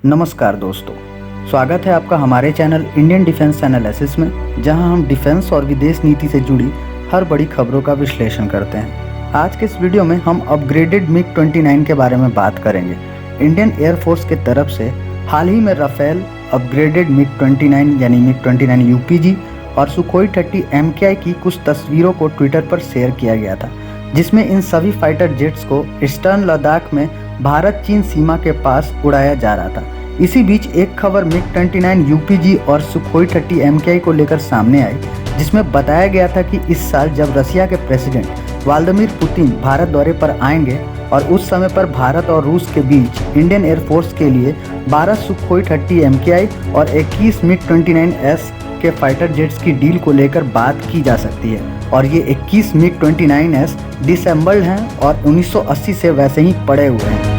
नमस्कार दोस्तों, स्वागत है आपका हमारे चैनल इंडियन डिफेंस एनालिसिस में, जहां हम डिफेंस और विदेश नीति से जुड़ी हर बड़ी खबरों का विश्लेषण करते हैं। आज के इस वीडियो में हम अपग्रेडेड मिग-29 के बारे में बात करेंगे। इंडियन एयरफोर्स के तरफ से हाल ही में राफेल अपग्रेडेड मिग-29 यानी मिग-29 यूपीजी और सुखोई 30 MKI की कुछ तस्वीरों को ट्विटर पर शेयर किया गया था, जिसमें इन सभी फाइटर जेट्स को ईस्टर्न लद्दाख में भारत चीन सीमा के पास उड़ाया जा रहा था। इसी बीच एक खबर मिग-29 यूपीजी और सुखोई 30 MKI को लेकर सामने आई, जिसमें बताया गया था कि इस साल जब रसिया के प्रेसिडेंट व्लादिमीर पुतिन भारत दौरे पर आएंगे और उस समय पर भारत और रूस के बीच इंडियन एयरफोर्स के लिए 12 सुखोई 30 MKI और 21 मिग-29S के फाइटर जेट्स की डील को लेकर बात की जा सकती है। और ये 21 मिग-29S डिसेंबल्ड हैं और 1980 से वैसे ही पड़े हुए हैं।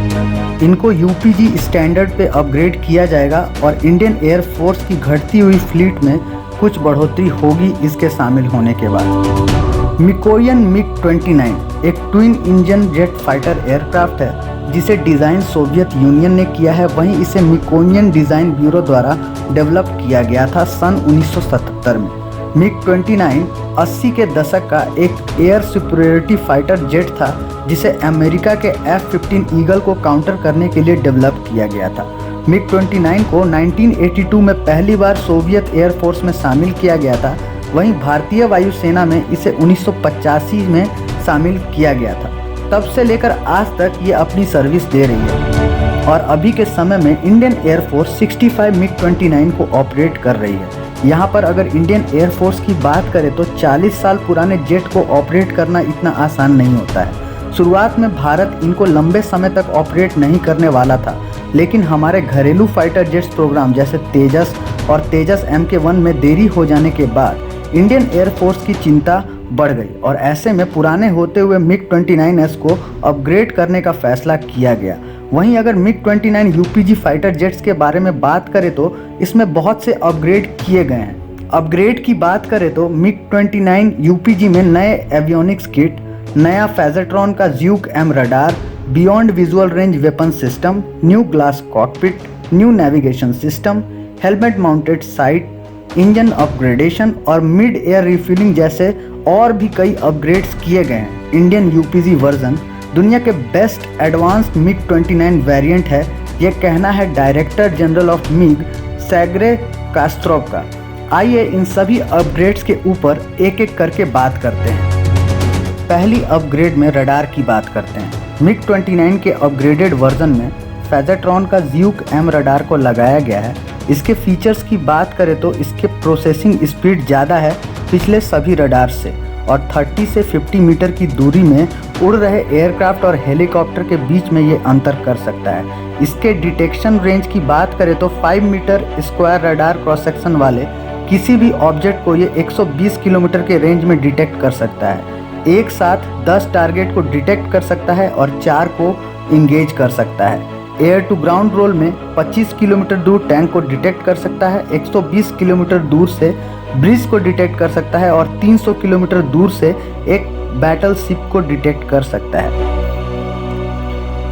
इनको यूपीजी स्टैंडर्ड पे अपग्रेड किया जाएगा और इंडियन एयरफोर्स की घटती हुई फ्लीट में कुछ बढ़ोतरी होगी इसके शामिल होने के बाद। मिकोयन मिग-29 एक twin engine jet fighter aircraft है, जिसे डिज़ाइन सोवियत यूनियन ने किया है। वहीं इसे मिकोयन डिज़ाइन ब्यूरो द्वारा डेवलप किया गया था सन 1977 में। मिग-29 80 के दशक का एक एयर सुपीरियरिटी फाइटर जेट था, जिसे अमेरिका के F-15 ईगल को काउंटर करने के लिए डेवलप किया गया था। मिग-29 को 1982 में पहली बार सोवियत एयरफोर्स में शामिल किया गया था। वहीं भारतीय वायुसेना में इसे 1985 में शामिल किया गया था। तब से लेकर आज तक ये अपनी सर्विस दे रही है और अभी के समय में इंडियन एयरफोर्स 65 मिग-29 को ऑपरेट कर रही है। यहाँ पर अगर इंडियन एयरफोर्स की बात करें तो 40 साल पुराने जेट को ऑपरेट करना इतना आसान नहीं होता है। शुरुआत में भारत इनको लंबे समय तक ऑपरेट नहीं करने वाला था, लेकिन हमारे घरेलू फाइटर जेट्स प्रोग्राम जैसे तेजस और तेजस MK1 में देरी हो जाने के बाद इंडियन एयरफोर्स की चिंता बढ़ गई और ऐसे में पुराने होते हुए मिग-29S को अपग्रेड करने का फैसला किया गया। वहीं अगर मिग-29 यूपीजी फाइटर जेट्स के बारे में बात करें तो इसमें बहुत से अपग्रेड किए गए हैं। अपग्रेड की बात करें तो मिग-29 यूपीजी में नए एवियोनिक्स किट, नया फेजरट्रॉन का ज़्यूक M radar, beyond visual range weapon system, new glass cockpit, new navigation system, helmet mounted site, engine upgradation और मिड एयर रिफ्यूलिंग जैसे और भी कई अपग्रेड्स किए गए हैं। इंडियन यूपीजी वर्जन दुनिया के बेस्ट एडवांस्ड मिग-29 वेरिएंट है, ये कहना है director general of MiG Sergei Kastrov का। आइए इन सभी अपग्रेड्स के ऊपर एक एक करके बात करते हैं। पहली अपग्रेड में रडार की बात करते हैं। मिग-29 के अपग्रेडेड वर्जन में फेजरट्रॉन का ज़्यूक M रडार को लगाया गया है। इसके फीचर्स की बात करें तो इसके प्रोसेसिंग स्पीड ज़्यादा है पिछले सभी रडार से और 30 से 50 मीटर की दूरी में उड़ रहे एयरक्राफ्ट और हेलीकॉप्टर के बीच में ये अंतर कर सकता है। इसके डिटेक्शन रेंज की बात करें तो 5 meter square radar cross section वाले किसी भी ऑब्जेक्ट को ये 120 किलोमीटर के रेंज में डिटेक्ट कर सकता है। एक साथ 10 टारगेट को डिटेक्ट कर सकता है और 4 को इंगेज कर सकता है। एयर टू ग्राउंड रोल में 25 किलोमीटर दूर टैंक को डिटेक्ट कर सकता है, 120 किलोमीटर दूर से ब्रिज को डिटेक्ट कर सकता है और 300 किलोमीटर दूर से एक बैटल शिप को डिटेक्ट कर सकता है।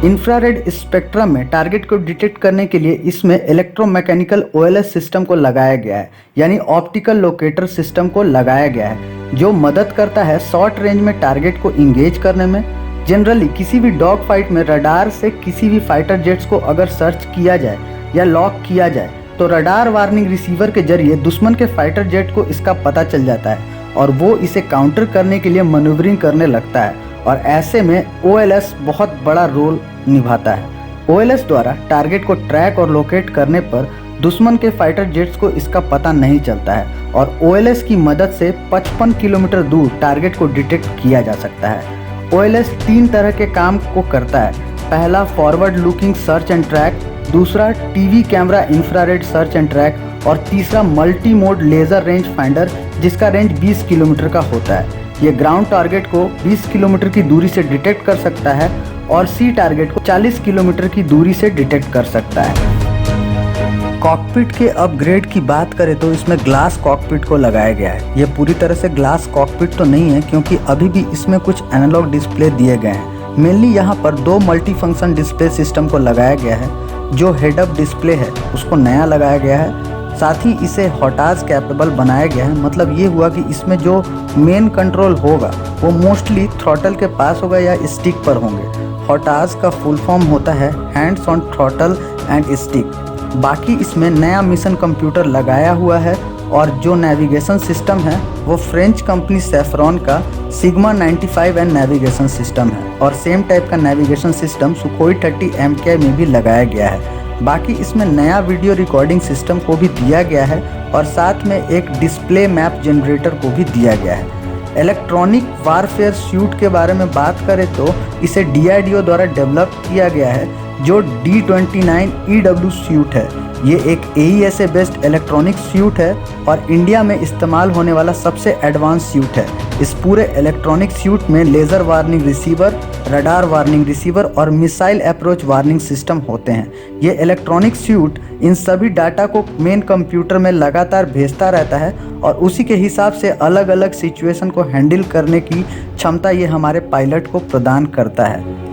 इंफ्रारेड स्पेक्ट्रम में टारगेट को डिटेक्ट करने के लिए इसमें इलेक्ट्रोमैकेनिकल OLS सिस्टम को लगाया गया है, यानी ऑप्टिकल लोकेटर सिस्टम को लगाया गया है, जो मदद करता है शॉर्ट रेंज में टारगेट को इंगेज करने में। जनरली किसी भी डॉग फाइट में रडार से किसी भी फाइटर जेट्स को अगर सर्च किया जाए या लॉक किया जाए तो रडार वार्निंग रिसीवर के जरिए दुश्मन के फाइटर जेट को इसका पता चल जाता है और वो इसे काउंटर करने के लिए मैन्यूवरिंग करने लगता है और ऐसे में OLS बहुत बड़ा रोल निभाता है। OLS द्वारा टारगेट को ट्रैक और लोकेट करने पर दुश्मन के फाइटर जेट्स को इसका पता नहीं चलता है और OLS की मदद से 55 किलोमीटर दूर टारगेट को डिटेक्ट किया जा सकता है। OLS 3 तरह के काम को करता है। पहला forward looking search and track, दूसरा TV camera infrared search and track और तीसरा multi mode laser range finder, जिसका रेंज 20 किलोमीटर का होता है। ये ग्राउंड टारगेट को 20 किलोमीटर की दूरी से डिटेक्ट कर सकता है और सी टारगेट को 40 किलोमीटर की दूरी से डिटेक्ट कर सकता है। कॉकपिट के अपग्रेड की बात करें तो इसमें ग्लास कॉकपिट को लगाया गया है। ये पूरी तरह से ग्लास कॉकपिट तो नहीं है, क्योंकि अभी भी इसमें कुछ एनालॉग डिस्प्ले दिए गए हैं। मेनली यहाँ पर दो मल्टी फंक्शन डिस्प्ले सिस्टम को लगाया गया है। जो हेड अप डिस्प्ले है उसको नया लगाया गया है, साथ ही इसे हॉटाज कैपेबल बनाया गया है। मतलब ये हुआ कि इसमें जो मेन कंट्रोल होगा वो मोस्टली थ्रॉटल के पास होगा या स्टिक पर होंगे। हॉटाज का फुल फॉर्म होता है hands on throttle and stick. बाकी इसमें नया मिशन कंप्यूटर लगाया हुआ है और जो नेविगेशन सिस्टम है वो फ्रेंच कंपनी सेफ्रॉन का सिग्मा 95 एंड नेविगेशन सिस्टम है और सेम टाइप का नेविगेशन सिस्टम सुखोई 30 MK में भी लगाया गया है। बाकी इसमें नया वीडियो रिकॉर्डिंग सिस्टम को भी दिया गया है और साथ में एक डिस्प्ले मैप जनरेटर को भी दिया गया है। इलेक्ट्रॉनिक वारफेयर सूट के बारे में बात करें तो इसे DRDO द्वारा डेवलप किया गया है। जो D29 EW सूट है ये एक AESA बेस्ड इलेक्ट्रॉनिक सूट है और इंडिया में इस्तेमाल होने वाला सबसे एडवांस सूट है। इस पूरे इलेक्ट्रॉनिक सूट में laser warning receiver, radar warning receiver और मिसाइल अप्रोच वार्निंग सिस्टम होते हैं। ये इलेक्ट्रॉनिक सूट इन सभी डाटा को मेन कंप्यूटर में लगातार भेजता रहता है और उसी के हिसाब से अलग अलग सिचुएशन को हैंडल करने की क्षमता ये हमारे पायलट को प्रदान करता है।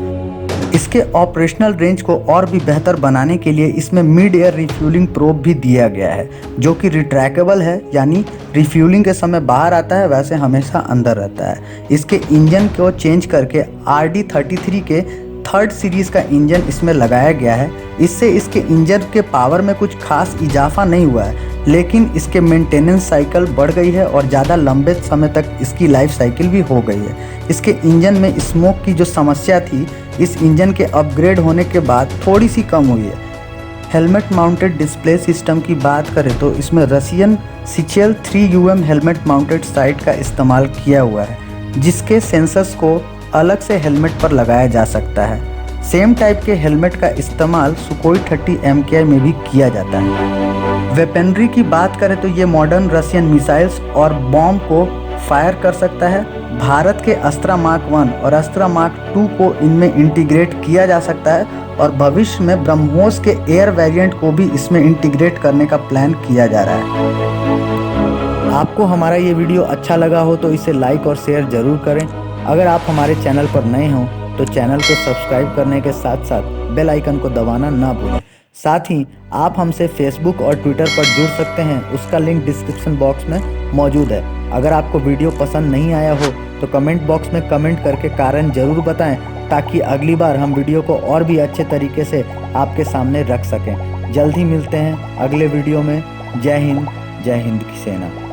इसके ऑपरेशनल रेंज को और भी बेहतर बनाने के लिए इसमें मिड एयर रिफ्यूलिंग प्रोब भी दिया गया है, जो कि रिट्रैकेबल है, यानी रिफ्यूलिंग के समय बाहर आता है वैसे हमेशा अंदर रहता है। इसके इंजन को चेंज करके RD33 के 3rd सीरीज़ का इंजन इसमें लगाया गया है। इससे इसके इंजन के पावर में कुछ खास इजाफा नहीं हुआ है, लेकिन इसके मेंटेनेंस साइकिल बढ़ गई है और ज़्यादा लंबे समय तक इसकी लाइफ साइकिल भी हो गई है। इसके इंजन में स्मोक की जो समस्या थी इस इंजन के अपग्रेड होने के बाद थोड़ी सी कम हुई है। हेलमेट माउंटेड डिस्प्ले सिस्टम की बात करें तो इसमें Russian Shchel 3UM helmet mounted sight का इस्तेमाल किया हुआ है, जिसके सेंसर्स को अलग से हेलमेट पर लगाया जा सकता है। सेम टाइप के हेलमेट का इस्तेमाल सुखोई 30 MK में भी किया जाता है। वेपनरी की बात करें तो ये मॉडर्न रशियन मिसाइल्स और बॉम्ब को फायर कर सकता है। भारत के अस्त्रा मार्क 1 और अस्त्रा मार्क 2 को इनमें इंटीग्रेट किया जा सकता है और भविष्य में ब्रह्मोस के एयर वेरिएंट को भी इसमें इंटीग्रेट करने का प्लान किया जा रहा है। आपको हमारा ये वीडियो अच्छा लगा हो तो इसे लाइक और शेयर ज़रूर करें। अगर आप हमारे चैनल पर नए हों तो चैनल को सब्सक्राइब करने के साथ साथ बेल आइकन को दबाना ना भूलें। साथ ही आप हमसे फेसबुक और ट्विटर पर जुड़ सकते हैं, उसका लिंक डिस्क्रिप्शन बॉक्स में मौजूद है। अगर आपको वीडियो पसंद नहीं आया हो तो कमेंट बॉक्स में कमेंट करके कारण ज़रूर बताएं, ताकि अगली बार हम वीडियो को और भी अच्छे तरीके से आपके सामने रख सकें। जल्द ही मिलते हैं अगले वीडियो में। जय हिंद की सेना।